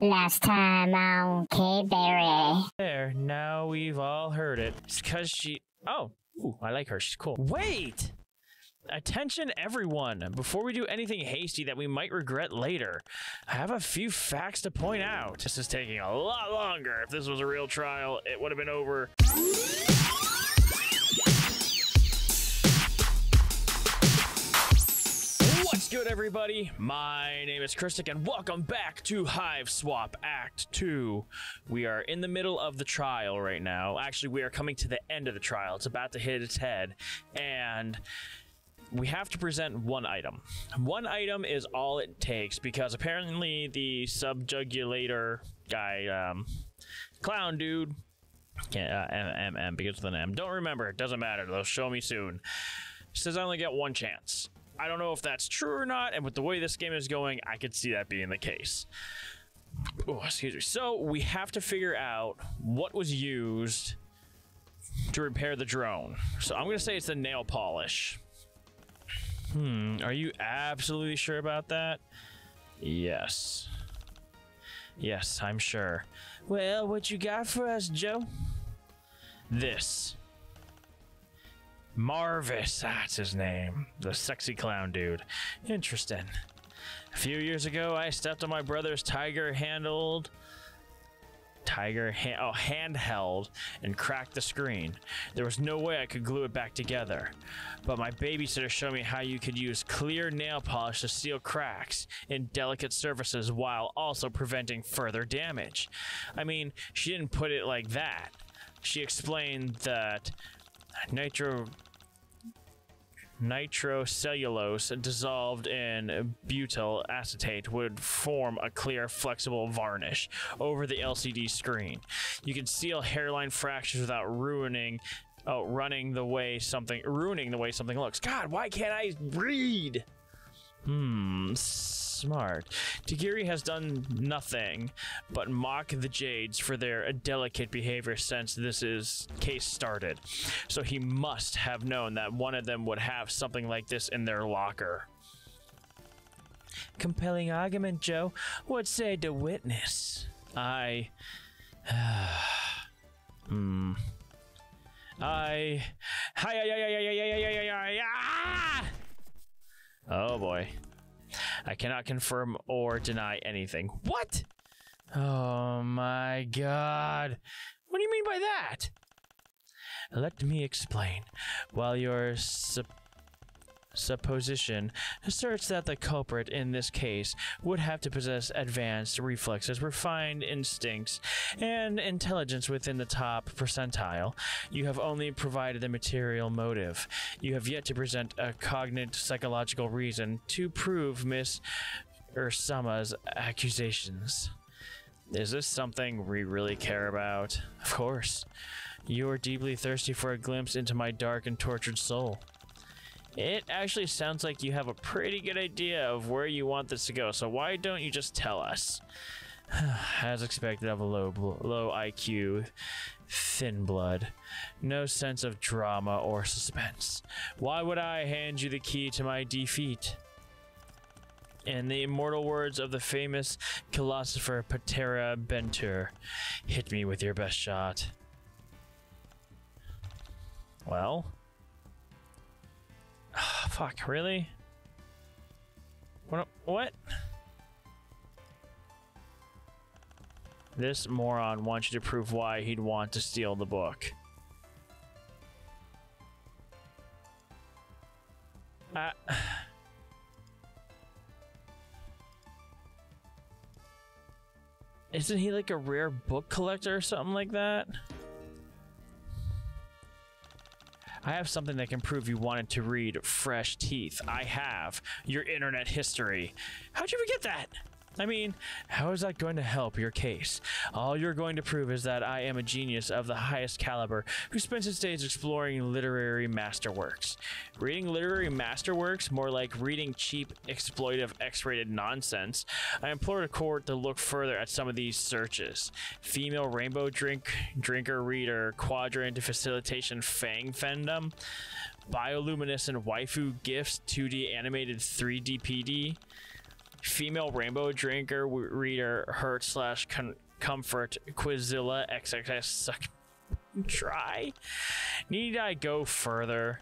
Last time on KBerry. There, now we've all heard it. It's because she... Oh, ooh, I like her. She's cool. Wait! Attention, everyone. Before we do anything hasty that we might regret later, I have a few facts to point out. This is taking a lot longer. If this was a real trial, it would have been over. What's good, everybody? My name is Christic, and welcome back to HiveSwap Act 2. We are in the middle of the trial right now. Actually, we are coming to the end of the trial. It's about to hit its head, and we have to present one item. One item is all it takes, because apparently the subjugulator guy, clown dude, begins with an M. Don't remember, it doesn't matter, they'll show me soon. Says I only get one chance. I don't know if that's true or not, and with the way this game is going, I could see that being the case. Oh, excuse me. So we have to figure out what was used to repair the drone. So I'm going to say it's the nail polish. Are you absolutely sure about that? Yes. Yes, I'm sure. Well, what you got for us, Joe? This. Marvis, that's his name. The sexy clown dude. Interesting. A few years ago, I stepped on my brother's handheld and cracked the screen. There was no way I could glue it back together. But my babysitter showed me how you could use clear nail polish to seal cracks in delicate surfaces while also preventing further damage. I mean, she didn't put it like that. She explained that nitrocellulose dissolved in butyl acetate would form a clear, flexible varnish over the LCD screen. You can seal hairline fractures without ruining the way something looks. God, why can't I read? Smart. Tagiri has done nothing but mock the Jades for their delicate behavior since case started. So he must have known that one of them would have something like this in their locker. Compelling argument, Joe. What say the witness? Oh boy. I cannot confirm or deny anything. What? Oh my god. What do you mean by that? Let me explain. While your supposition asserts that the culprit in this case would have to possess advanced reflexes, refined instincts, and intelligence within the top percentile, you have only provided the material motive. You have yet to present a cognate psychological reason to prove Miss Ursama's accusations. Is this something we really care about? Of course. You are deeply thirsty for a glimpse into my dark and tortured soul. It actually sounds like you have a pretty good idea of where you want this to go, so why don't you just tell us? As expected of a low IQ, thin blood, no sense of drama or suspense. Why would I hand you the key to my defeat? In the immortal words of the famous philosopher Patera Bentur, hit me with your best shot. Well... fuck, really? What? This moron wants you to prove why he'd want to steal the book. Isn't he like a rare book collector or something like that? I have something that can prove you wanted to read Fresh Teeth. I have your internet history. How'd you forget that? I mean, how is that going to help your case? All you're going to prove is that I am a genius of the highest caliber who spends his days exploring literary masterworks. Reading literary masterworks? More like reading cheap, exploitive, X-rated nonsense. I implore the court to look further at some of these searches. Female rainbow drinker reader, quadrant facilitation fang fandom, bioluminescent waifu gifts, 2D animated 3D PD, Female rainbow drinker, reader, hurt slash comfort, Quizilla, XXX, suck, try. Need I go further?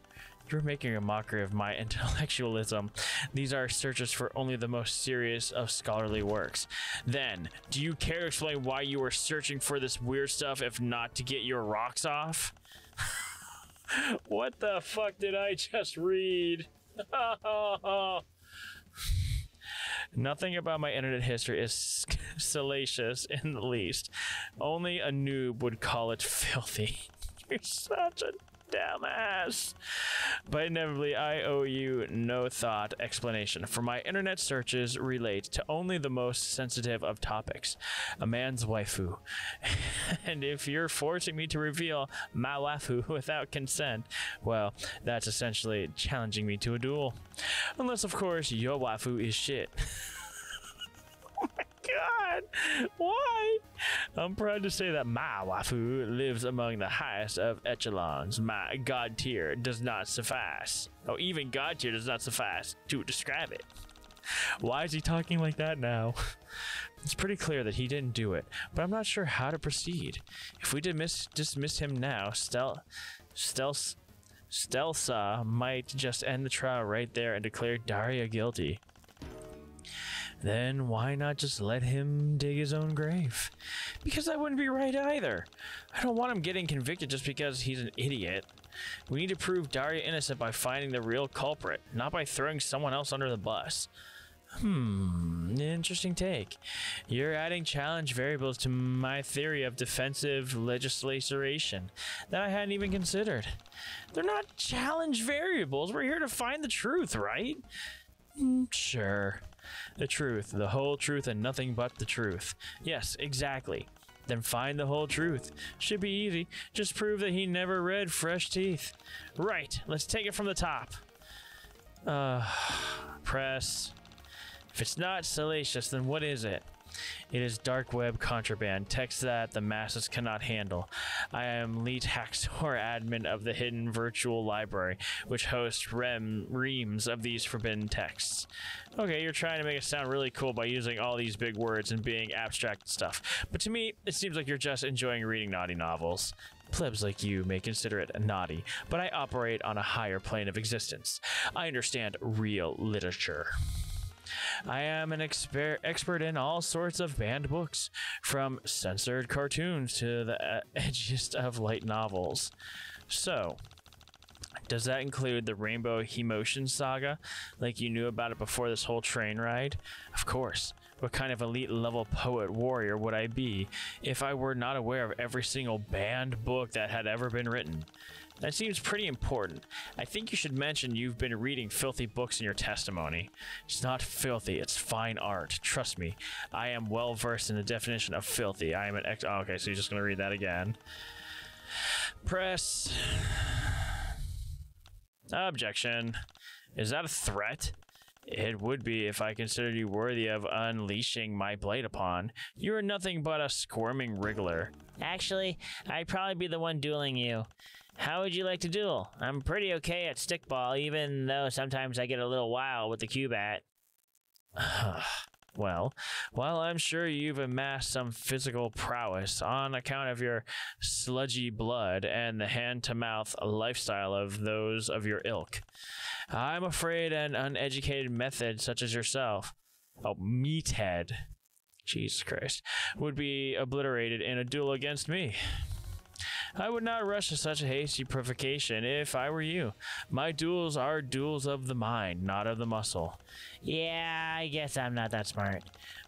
You're making a mockery of my intellectualism. These are searches for only the most serious of scholarly works. Then, do you care to explain why you were searching for this weird stuff if not to get your rocks off? What the fuck did I just read? Nothing about my internet history is salacious in the least. Only a noob would call it filthy. You're such a dumbass. But inevitably, I owe you no thought explanation, for my internet searches relate to only the most sensitive of topics, a man's waifu. And if you're forcing me to reveal my waifu without consent, well, that's essentially challenging me to a duel. Unless, of course, your waifu is shit. Oh my god, why? I'm proud to say that my waifu lives among the highest of echelons. My god tier does not suffice. Oh, even god tier does not suffice to describe it. Why is he talking like that now? It's pretty clear that he didn't do it, but I'm not sure how to proceed. If we dismiss him now, Stelsa might just end the trial right there and declare Daria guilty. Then why not just let him dig his own grave? Because that wouldn't be right either. I don't want him getting convicted just because he's an idiot. We need to prove Daria innocent by finding the real culprit, not by throwing someone else under the bus. Interesting take. You're adding challenge variables to my theory of defensive legislation that I hadn't even considered. They're not challenge variables. We're here to find the truth, right? Sure. The truth, the whole truth, and nothing but the truth. Yes, exactly. Then find the whole truth. Should be easy. Just prove that he never read Fresh Teeth. Right, let's take it from the top. Press. If it's not salacious, then what is it? It is dark web contraband, text that the masses cannot handle. I am lead hacksaw admin of the hidden virtual library, which hosts reams of these forbidden texts. Okay, you're trying to make it sound really cool by using all these big words and being abstract and stuff. But to me, it seems like you're just enjoying reading naughty novels. Plebs like you may consider it naughty, but I operate on a higher plane of existence. I understand real literature. I am an expert in all sorts of banned books, from censored cartoons to the edgiest of light novels. So, does that include the Rainbow Emotion Saga, like you knew about it before this whole train ride? Of course. What kind of elite level poet warrior would I be if I were not aware of every single banned book that had ever been written? That seems pretty important. I think you should mention you've been reading filthy books in your testimony. It's not filthy, it's fine art. Trust me, I am well versed in the definition of filthy. I am an oh, okay, so you're just gonna read that again. Press. Objection. Is that a threat? It would be if I considered you worthy of unleashing my blade upon. You are nothing but a squirming wriggler. Actually, I'd probably be the one dueling you. How would you like to duel? I'm pretty okay at stickball, even though sometimes I get a little wild with the Cubat. Well, while I'm sure you've amassed some physical prowess on account of your sludgy blood and the hand-to-mouth lifestyle of those of your ilk, I'm afraid an uneducated method such as yourself, meathead, Jesus Christ, would be obliterated in a duel against me. I would not rush to such a hasty provocation if I were you. My duels are duels of the mind, not of the muscle. Yeah, I guess I'm not that smart.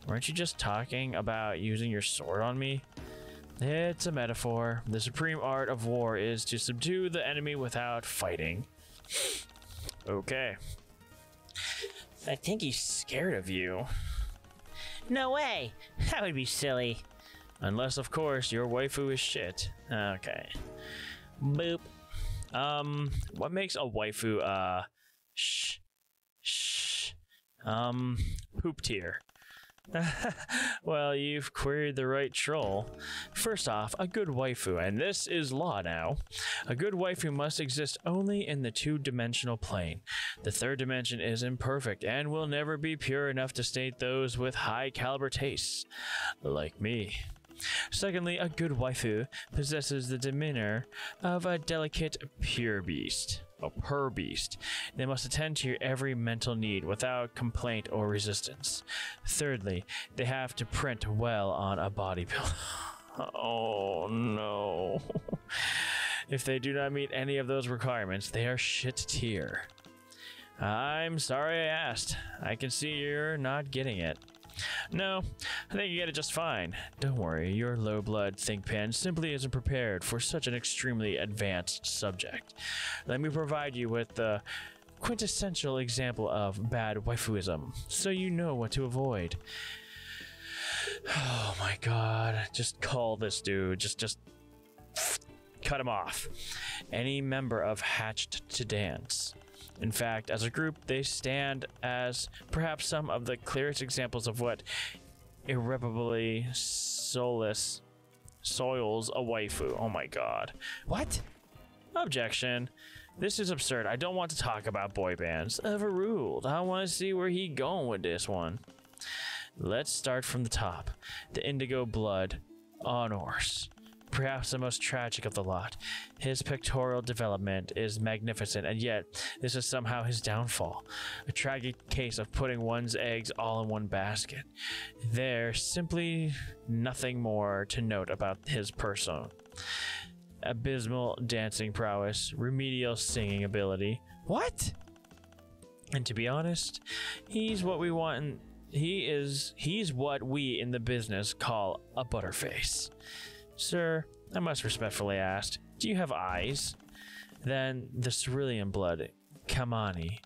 Weren't you just talking about using your sword on me? It's a metaphor. The supreme art of war is to subdue the enemy without fighting. Okay. I think he's scared of you. No way! That would be silly. Unless, of course, your waifu is shit. Okay. Boop. What makes a waifu, poop tier? Well, you've queried the right troll. First off, a good waifu, and this is law now. A good waifu must exist only in the two-dimensional plane. The third dimension is imperfect and will never be pure enough to state those with high-caliber tastes, like me. Secondly, a good waifu possesses the demeanor of a delicate pure beast. Per beast. They must attend to your every mental need without complaint or resistance. Thirdly, they have to print well on a body build. Oh no. If they do not meet any of those requirements, they are shit tier. I'm sorry I asked. I can see you're not getting it. No, I think you get it just fine. Don't worry, your low-blood think pan simply isn't prepared for such an extremely advanced subject. Let me provide you with the quintessential example of bad waifuism, so you know what to avoid. Oh my god, just call this dude, just cut him off. Any member of Hatched to Dance. In fact, as a group, they stand as perhaps some of the clearest examples of what irreparably soils a waifu. Oh my god. What? Objection. This is absurd. I don't want to talk about boy bands. Overruled. I want to see where he going with this one. Let's start from the top. The Indigo Blood Honors. Perhaps the most tragic of the lot. His pictorial development is magnificent, and yet this is somehow his downfall. A tragic case of putting one's eggs all in one basket. There's simply nothing more to note about his person. Abysmal dancing prowess, remedial singing ability. What? And to be honest, he's what we want. He's what we in the business call a butterface. Sir, I must respectfully ask, do you have eyes? Then the cerulean blood, Kimani.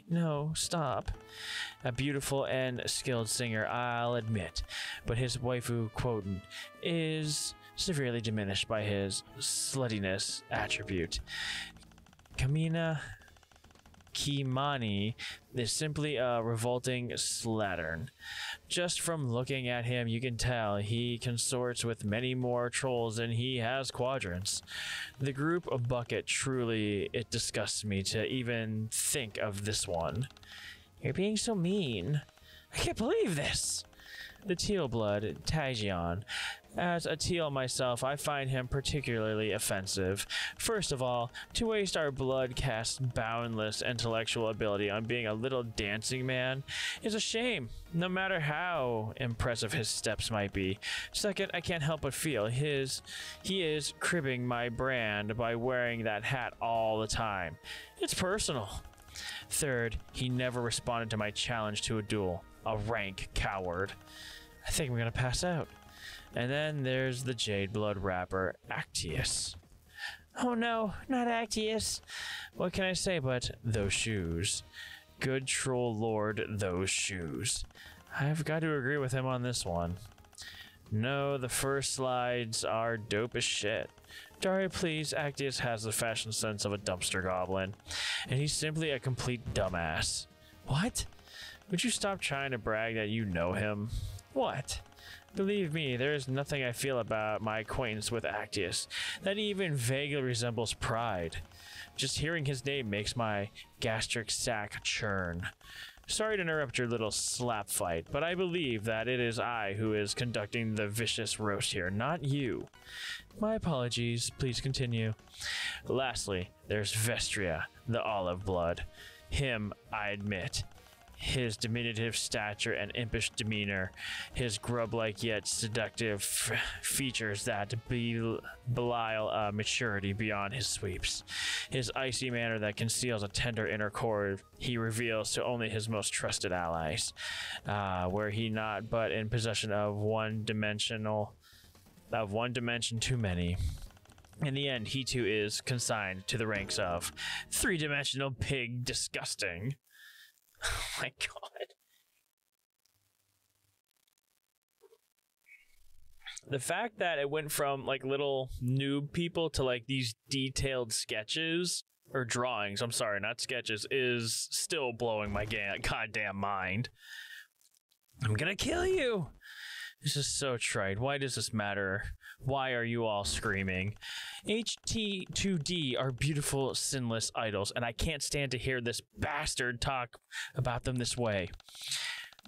No, stop. A beautiful and skilled singer, I'll admit, but his waifu quotient is severely diminished by his sluttiness attribute. Kimani is simply a revolting slattern. Just from looking at him, you can tell he consorts with many more trolls than he has quadrants. The group of Bucket truly, it disgusts me to even think of this one. You're being so mean. I can't believe this. The teal blood, Taijian. As a teal myself, I find him particularly offensive. First of all, to waste our blood-cast boundless intellectual ability on being a little dancing man is a shame, no matter how impressive his steps might be. Second, I can't help but feel he is cribbing my brand by wearing that hat all the time. It's personal. Third, he never responded to my challenge to a duel. A rank coward. I think I'm gonna pass out. And then there's the Jade Blood rapper, Actius. Oh no, not Actius. What can I say but those shoes? Good troll lord, those shoes. I've got to agree with him on this one. No, the first slides are dope as shit. Daria, please, Actius has the fashion sense of a dumpster goblin. And he's simply a complete dumbass. What? Would you stop trying to brag that you know him? What? Believe me, there is nothing I feel about my acquaintance with Actius that even vaguely resembles pride. Just hearing his name makes my gastric sac churn. Sorry to interrupt your little slap fight, but I believe that it is I who is conducting the vicious roast here, not you. My apologies, please continue. Lastly, there's Vestria, the olive blood. Him, I admit. His diminutive stature and impish demeanor, his grub-like yet seductive features that belie maturity beyond his sweeps, his icy manner that conceals a tender inner core he reveals to only his most trusted allies, were he not but in possession of one dimension too many. In the end, he too is consigned to the ranks of three-dimensional pig disgusting. Oh my god. The fact that it went from like little noob people to like these detailed sketches or drawings, I'm sorry, not sketches, is still blowing my goddamn mind. I'm gonna kill you. This is so trite. Why does this matter? Why are you all screaming? HT2D are beautiful, sinless idols, and I can't stand to hear this bastard talk about them this way.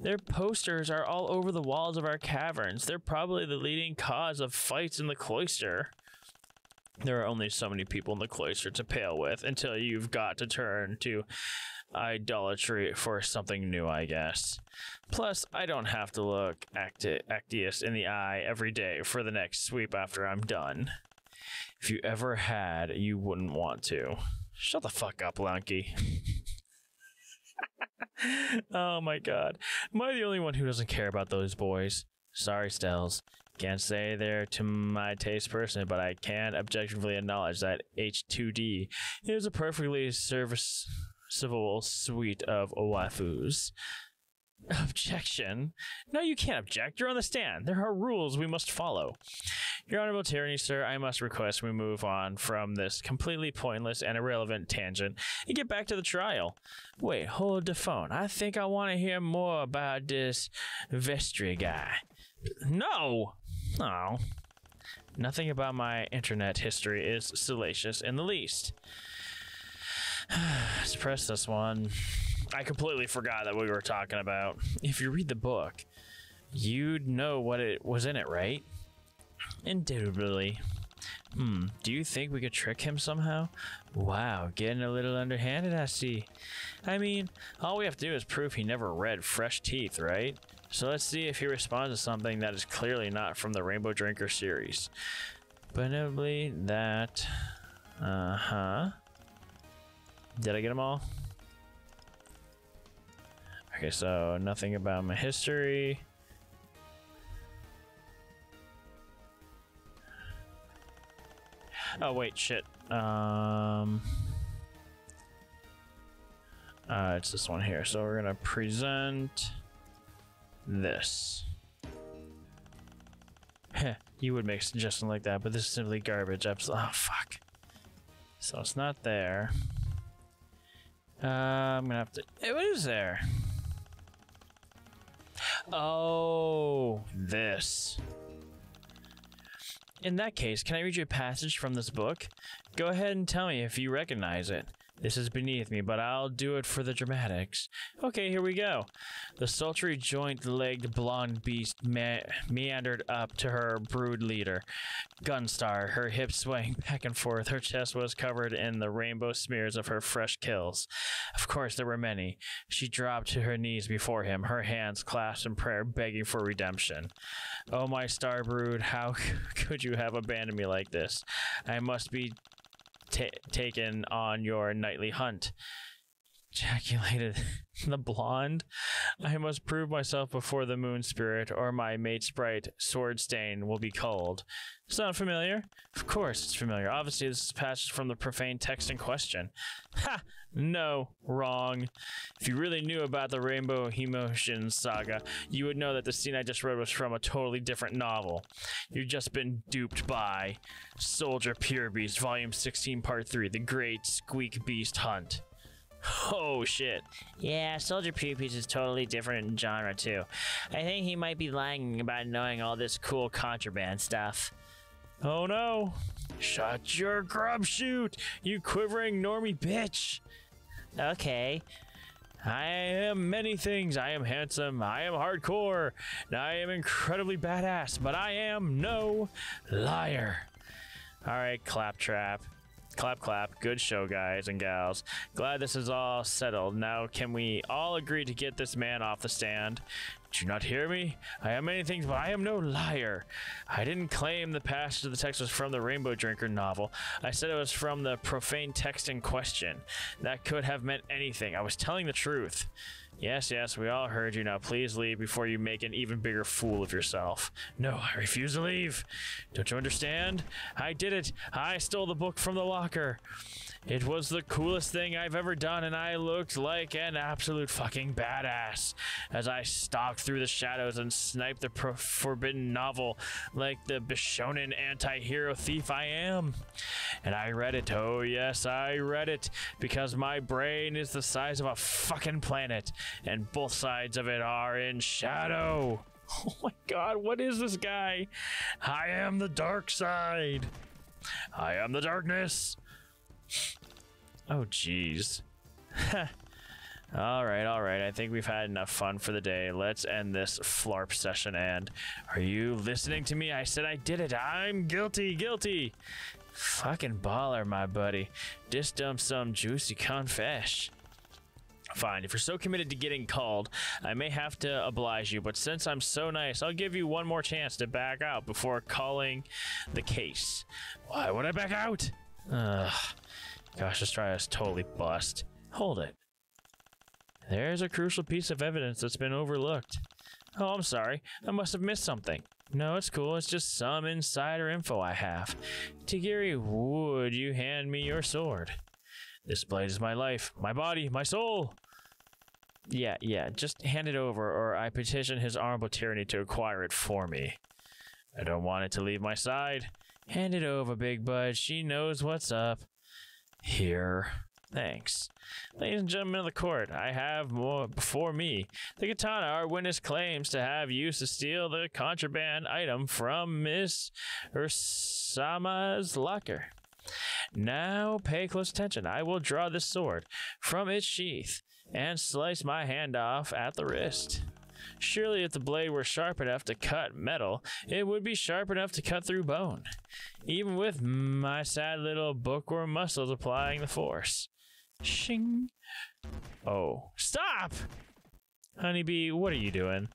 Their posters are all over the walls of our caverns. They're probably the leading cause of fights in the cloister. There are only so many people in the cloister to pale with until you've got to turn to idolatry for something new, I guess. Plus, I don't have to look Actius in the eye every day for the next sweep after I'm done. If you ever had, you wouldn't want to. Shut the fuck up, Lunky. Oh my god. Am I the only one who doesn't care about those boys? Sorry, Stells. Can't say they're to my taste personally, but I can objectively acknowledge that H2D is a perfectly serviceable suite of waifus. Objection? No, you can't object. You're on the stand. There are rules we must follow. Your Honorable Tyranny, sir, I must request we move on from this completely pointless and irrelevant tangent and get back to the trial. Wait, hold the phone. I think I want to hear more about this Vestry guy. No! Oh. Nothing about my internet history is salacious in the least. Let's press this one. I completely forgot that we were talking about. If you read the book, you'd know what it was in it, right? Indubitably. Do you think we could trick him somehow? Wow, getting a little underhanded, I see. I mean, all we have to do is prove he never read Fresh Teeth, right? So let's see if he responds to something that is clearly not from the Rainbow Drinker series. But notably that... Did I get them all? Okay, so nothing about my history. Oh, wait, shit. It's this one here. So we're gonna present this. Heh, you would make a suggestion like that, but this is simply garbage. Oh, fuck. So it's not there. I'm gonna have to... Hey, what is there? Oh, this. In that case, can I read you a passage from this book? Go ahead and tell me if you recognize it. This is beneath me, but I'll do it for the dramatics. Okay, here we go. The sultry joint-legged blonde beast meandered up to her brood leader, Gunstar, her hips swaying back and forth. Her chest was covered in the rainbow smears of her fresh kills. Of course, there were many. She dropped to her knees before him, her hands clasped in prayer, begging for redemption. Oh, my star brood, how could you have abandoned me like this? I must be taken on your nightly hunt. Ejaculated the blonde. I must prove myself before the moon spirit, or my mate's bright sword stain will be cold. Sound familiar? Of course it's familiar. Obviously this is a passage from the profane text in question. Ha! No, wrong. If you really knew about the Rainbow Emotion saga, you would know that the scene I just read was from a totally different novel. You've just been duped by Soldier Pure Beast, Volume 16, Part 3, The Great Squeak Beast Hunt. Oh shit. Yeah, Soldier Puppies is totally different in genre too. I think he might be lying about knowing all this cool contraband stuff. Oh no. Shut your grub chute, you quivering normie bitch. Okay. I am many things. I am handsome, I am hardcore, and I am incredibly badass, but I am no liar. Alright, Claptrap. Clap, clap. Good show, guys and gals. Glad this is all settled. Now, can we all agree to get this man off the stand? Did you not hear me? I am many things, but I am no liar. I didn't claim the passage of the text was from the Rainbow Drinker novel. I said it was from the profane text in question. That could have meant anything. I was telling the truth. Yes, yes, we all heard you. Now please leave before you make an even bigger fool of yourself. No, I refuse to leave. Don't you understand? I did it. I stole the book from the locker. It was the coolest thing I've ever done, and I looked like an absolute fucking badass as I stalked through the shadows and sniped the forbidden novel like the Bishonen anti-hero thief I am. And I read it, oh yes, I read it, because my brain is the size of a fucking planet, and both sides of it are in shadow. Oh my god, what is this guy? I am the dark side. I am the darkness. Oh, jeez. All right. I think we've had enough fun for the day. Let's end this flarp session. And are you listening to me? I said I did it. I'm guilty. Fucking baller, my buddy. Just dump some juicy confesh. Fine, if you're so committed to getting called, I may have to oblige you, but since I'm so nice, I'll give you one more chance to back out before calling the case. Why would I back out? Gosh, this trial is totally bust. Hold it. There's a crucial piece of evidence that's been overlooked. Oh, I'm sorry. I must have missed something. No, it's cool. It's just some insider info I have. Tigiri, would you hand me your sword? This blade is my life, my body, my soul. Yeah, just hand it over, or I petition his honorable tyranny to acquire it for me. I don't want it to leave my side. Hand it over, Big Bud. She knows what's up. Here. Thanks. Ladies and gentlemen of the court, I have more before me. The katana our witness claims to have used to steal the contraband item from Miss Ursama's locker. Now pay close attention. I will draw this sword from its sheath and slice my hand off at the wrist. Surely if the blade were sharp enough to cut metal, it would be sharp enough to cut through bone, even with my sad little bookworm muscles applying the force. Shing. Oh, stop! Honeybee, what are you doing?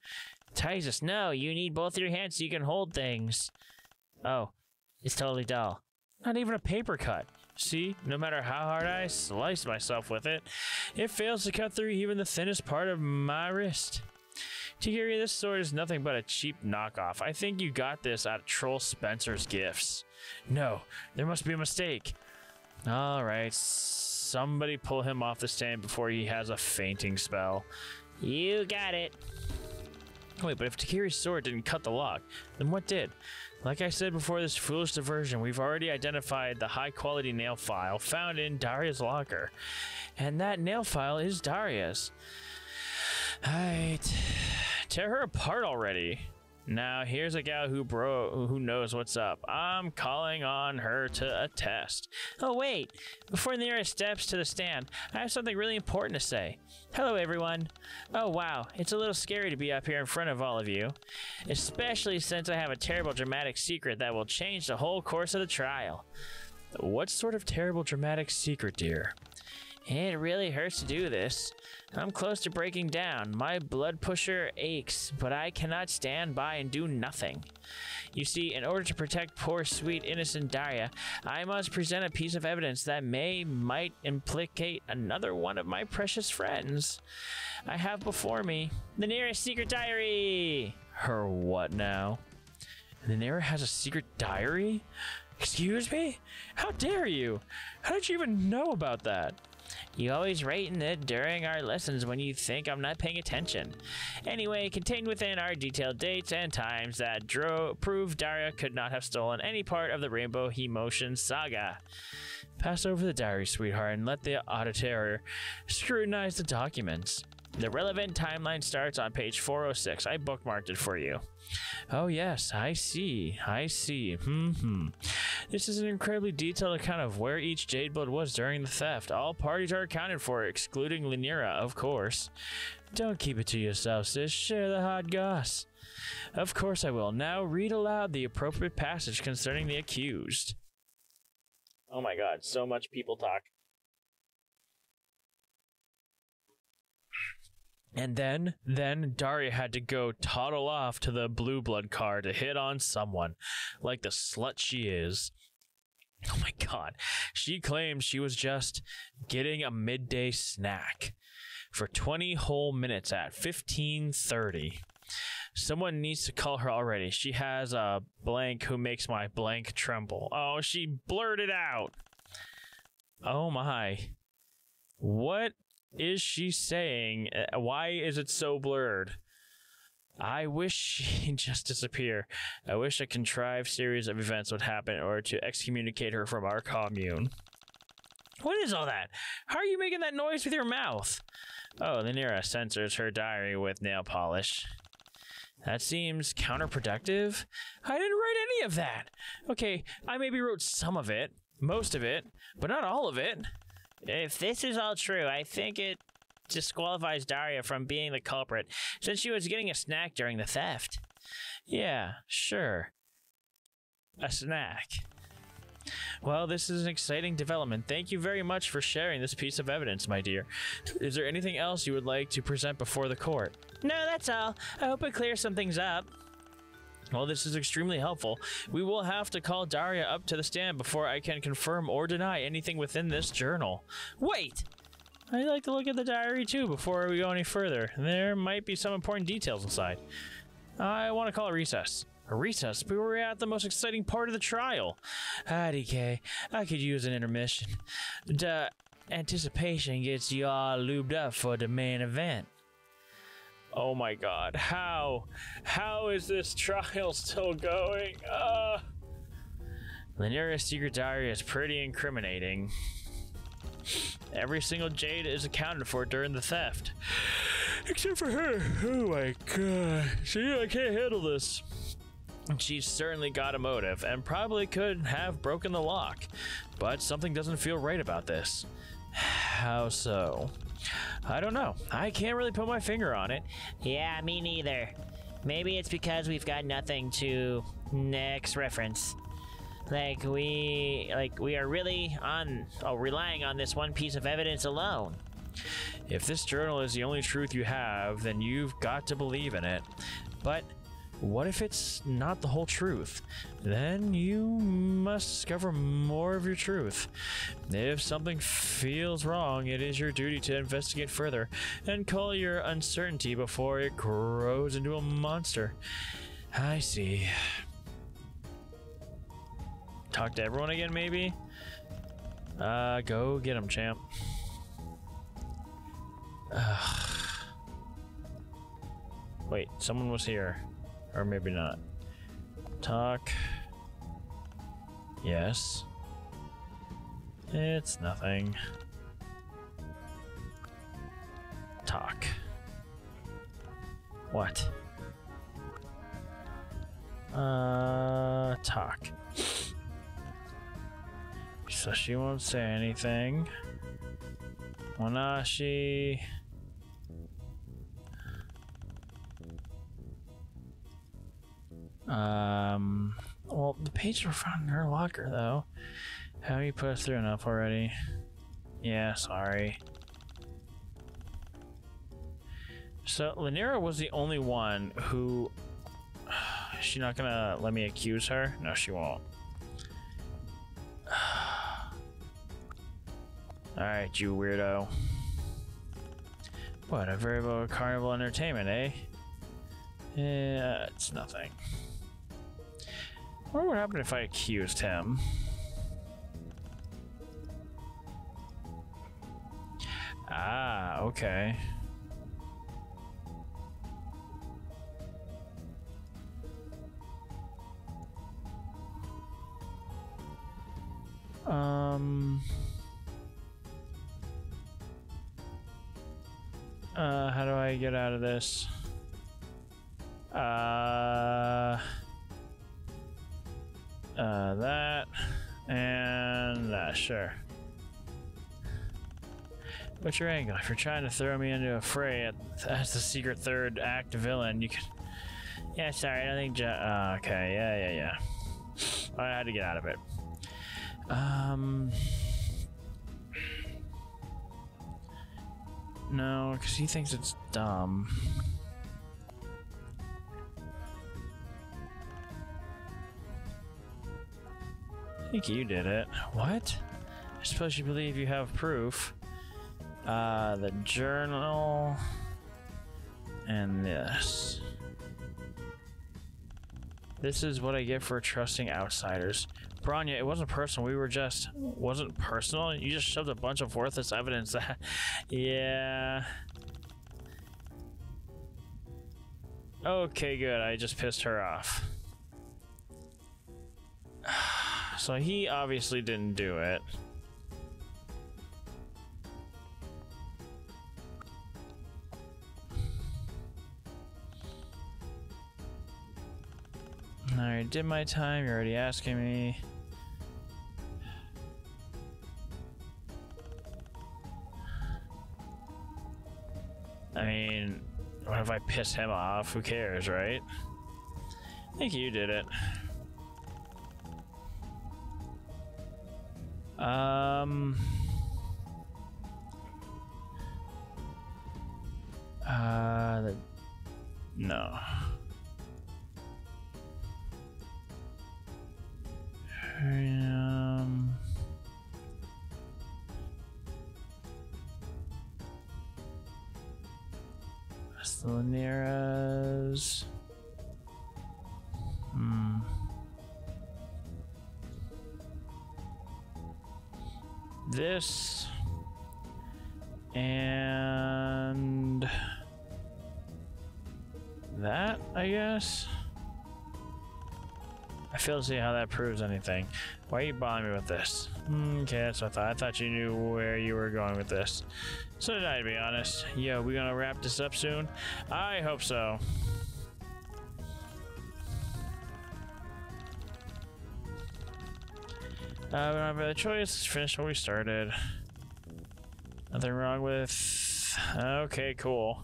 Titus, no, you need both your hands so you can hold things. Oh, it's totally dull. Not even a paper cut. See, no matter how hard I slice myself with it, it fails to cut through even the thinnest part of my wrist. Tigiri, this sword is nothing but a cheap knockoff. I think you got this at Troll Spencer's Gifts. No, there must be a mistake. All right, somebody pull him off the stand before he has a fainting spell. You got it. Wait, but if Tigiri's sword didn't cut the lock, then what did? Like I said before this foolish diversion, we've already identified the high-quality nail file found in Daria's locker. And that nail file is Daria's. Alright. Tear her apart already. Now, here's a gal who knows what's up. I'm calling on her to attest. Oh, wait. Before Nira steps to the stand, I have something really important to say. Hello, everyone. Oh, wow. It's a little scary to be up here in front of all of you. Especially since I have a terrible dramatic secret that will change the whole course of the trial. What sort of terrible dramatic secret, dear? It really hurts to do this. I'm close to breaking down. My blood pusher aches, but I cannot stand by and do nothing. You see, in order to protect poor, sweet, innocent Daria, I must present a piece of evidence that might implicate another one of my precious friends. I have before me the nearest secret diary. Her what now? The Nera has a secret diary? Excuse me? How dare you? How did you even know about that? You always write in it during our lessons when you think I'm not paying attention. Anyway, contained within our detailed dates and times that prove Daria could not have stolen any part of the Rainbow Emotion saga. Pass over the diary, sweetheart, and let the auditor scrutinize the documents. The relevant timeline starts on page 406. I bookmarked it for you. Oh yes, I see. This is an incredibly detailed account of where each Jadeblood was during the theft. All parties are accounted for, excluding Lynira, of course. Don't keep it to yourself, sis. Share the hot goss. Of course I will. Now read aloud the appropriate passage concerning the accused. Oh my god, so much people talk. And then Daria had to go toddle off to the Blue Blood car to hit on someone, like the slut she is. Oh my god. She claimed she was just getting a midday snack for 20 whole minutes at 15:30. Someone needs to call her already. She has a blank who makes my blank tremble. Oh, she blurted out. Oh my. What is she saying? Why is it so blurred? I wish she'd just disappear. I wish a contrived series of events would happen in order to excommunicate her from our commune. What is all that? How are you making that noise with your mouth? Oh, Lanira censors her diary with nail polish. That seems counterproductive. I didn't write any of that. Okay, I maybe wrote some of it, most of it, but not all of it. If this is all true, I think it disqualifies Daria from being the culprit, since she was getting a snack during the theft. Yeah, sure. A snack. Well, this is an exciting development. Thank you very much for sharing this piece of evidence, my dear. Is there anything else you would like to present before the court? No, that's all. I hope it clears some things up. Well, this is extremely helpful. We will have to call Daria up to the stand before I can confirm or deny anything within this journal. Wait! I'd like to look at the diary too before we go any further. There might be some important details inside. I want to call a recess. A recess? But we're at the most exciting part of the trial. DK, I could use an intermission. The anticipation gets you all lubed up for the main event. Oh my god, how? How is this trial still going? Lanira's secret diary is pretty incriminating. Every single jade is accounted for during the theft. Except for her. Oh my god. I can't handle this. She's certainly got a motive, and probably could have broken the lock. But something doesn't feel right about this. How so? I don't know. I can't really put my finger on it. Yeah, me neither. Maybe it's because we've got nothing to next reference. We are really relying on this one piece of evidence alone. If this journal is the only truth you have, then you've got to believe in it. But what if it's not the whole truth? Then you must discover more of your truth. If something feels wrong, it is your duty to investigate further and call your uncertainty before it grows into a monster. I see. Talk to everyone again, maybe? Go get him, champ. Wait, someone was here. Or maybe not. Talk. Yes. It's nothing. Talk. What? Talk. So she won't say anything. Wanashi. Well, the pages were found in her locker, though. Have you put us through enough already? Yeah, sorry. So, Lanira was the only one who... Is she not gonna let me accuse her? No, she won't. Alright, you weirdo. What, a variable carnival entertainment, eh? Yeah, it's nothing. What would happen if I accused him? Ah, okay. How do I get out of this? That and that, sure. What's your angle? If you're trying to throw me into a fray as the secret third act villain, you can... Yeah, sorry, I don't think okay, yeah. I had to get out of it. No, because he thinks it's dumb. I think you did it. What? I suppose you believe you have proof. The journal... and this. This is what I get for trusting outsiders. Bronya, it wasn't personal. We were just... Wasn't personal? You just shoved a bunch of worthless evidence that... Yeah... Okay, good. I just pissed her off. So he obviously didn't do it. I already did my time. You're already asking me. I mean, what if I piss him off? Who cares, right? I think you did it. No. Laniera's. This and that, I guess. I fail to see how that proves anything. Why are you bothering me with this? Okay, that's what I thought. I thought you knew where you were going with this. So did I, to be honest. Yo, we gonna wrap this up soon? I hope so. We don't have a choice. Let's finish what we started. Nothing wrong with... Okay, cool.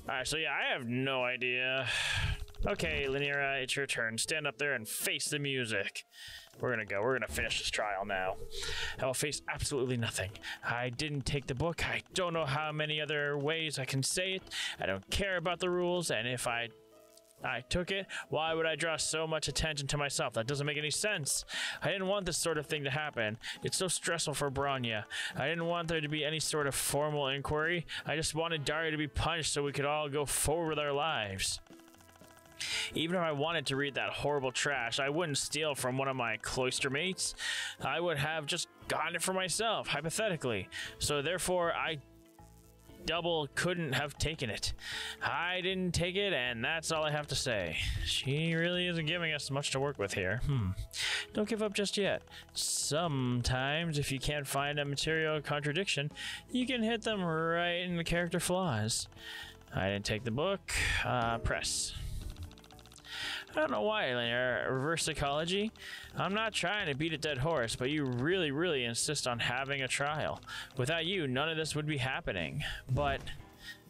Alright, so yeah, I have no idea. Okay, Laniera, it's your turn. Stand up there and face the music. We're gonna go. We're gonna finish this trial now. I will face absolutely nothing. I didn't take the book. I don't know how many other ways I can say it. I don't care about the rules, and if I took it, why would I draw so much attention to myself? That doesn't make any sense. I didn't want this sort of thing to happen. It's so stressful for Bronya. I didn't want there to be any sort of formal inquiry. I just wanted Daria to be punished so we could all go forward with our lives. Even if I wanted to read that horrible trash, I wouldn't steal from one of my cloister mates. I would have just gotten it for myself, hypothetically. So therefore, I double couldn't have taken it. I didn't take it, and that's all I have to say. She really isn't giving us much to work with here. Don't give up just yet. Sometimes, if you can't find a material contradiction, you can hit them right in the character flaws. I didn't take the book. Press. I don't know why, Lanier. Reverse psychology? I'm not trying to beat a dead horse, but you really, really insist on having a trial. Without you, none of this would be happening. But,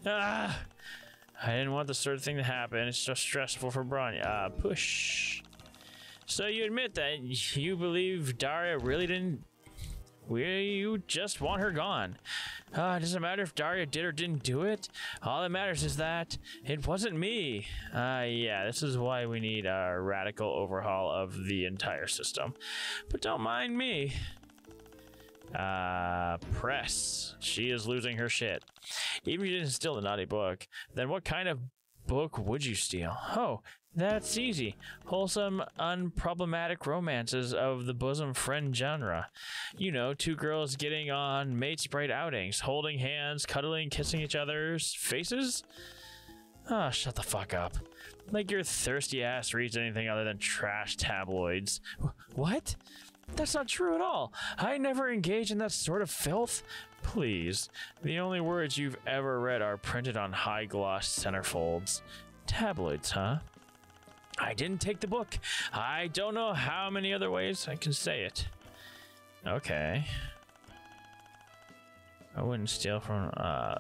I didn't want this sort of thing to happen. It's just stressful for Bronya. Push. So you admit that you believe Daria really didn't... You just want her gone. It doesn't matter if Daria did or didn't do it. All that matters is that it wasn't me. Yeah, this is why we need a radical overhaul of the entire system. But don't mind me. Press. She is losing her shit. Even if you didn't steal the naughty book, then what kind of book would you steal? Oh, that's easy. Wholesome, unproblematic romances of the bosom friend genre. You know, two girls getting on mate's bright outings, holding hands, cuddling, kissing each other's faces? Shut the fuck up. Like your thirsty ass reads anything other than trash tabloids. What? That's not true at all. I never engage in that sort of filth. Please. The only words you've ever read are printed on high-gloss centerfolds. Tabloids, huh? I didn't take the book. I don't know how many other ways I can say it. Okay. I wouldn't steal from...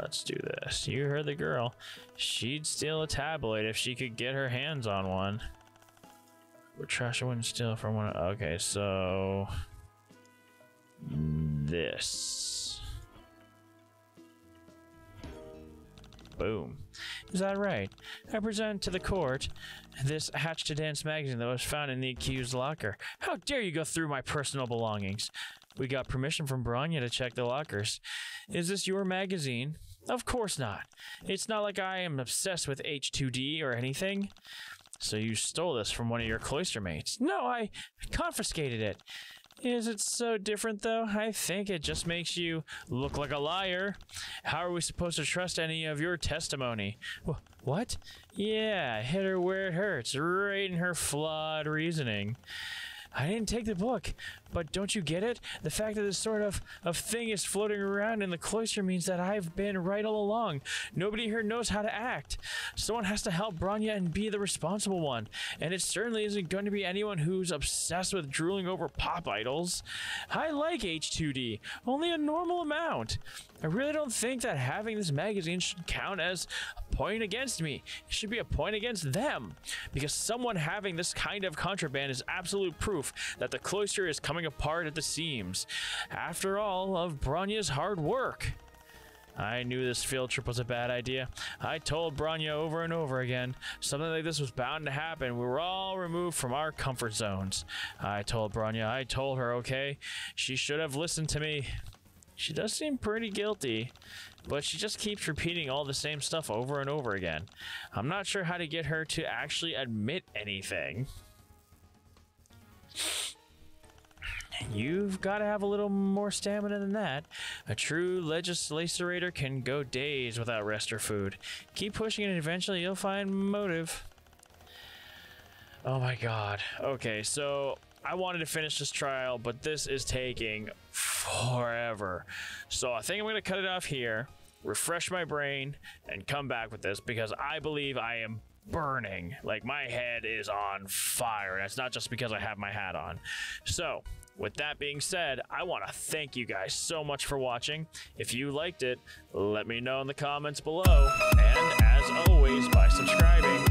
let's do this. You heard the girl. She'd steal a tabloid if she could get her hands on one. But trash, I wouldn't steal from one... Okay, so... This. Boom. Is that right? I present to the court this Hatch to Dance magazine that was found in the accused's locker. How dare you go through my personal belongings? We got permission from Bronya to check the lockers. Is this your magazine? Of course not. It's not like I am obsessed with H2D or anything. So you stole this from one of your cloister mates? No, I confiscated it. Is it so different, though? I think it just makes you look like a liar. How are we supposed to trust any of your testimony? What? Yeah, hit her where it hurts, right in her flawed reasoning. I didn't take the book, but don't you get it? The fact that this sort of thing is floating around in the cloister means that I've been right all along. Nobody here knows how to act. Someone has to help Bronya and be the responsible one. And it certainly isn't going to be anyone who's obsessed with drooling over pop idols. I like H2D, only a normal amount. I really don't think that having this magazine should count as a point against me. It should be a point against them. Because someone having this kind of contraband is absolute proof that the cloister is coming apart at the seams. After all of Bronya's hard work. I knew this field trip was a bad idea. I told Bronya over and over again. Something like this was bound to happen. We were all removed from our comfort zones. I told Bronya. I told her, okay? She should have listened to me. She does seem pretty guilty, but she just keeps repeating all the same stuff over and over again. I'm not sure how to get her to actually admit anything. You've got to have a little more stamina than that. A true legislator can go days without rest or food. Keep pushing it and eventually you'll find motive. Oh my god. Okay, so I wanted to finish this trial, but this is taking forever. So I think I'm going to cut it off here, refresh my brain, and come back with this because I believe I am burning. Like, my head is on fire, and it's not just because I have my hat on. So with that being said, I want to thank you guys so much for watching. If you liked it, let me know in the comments below, and as always, by subscribing.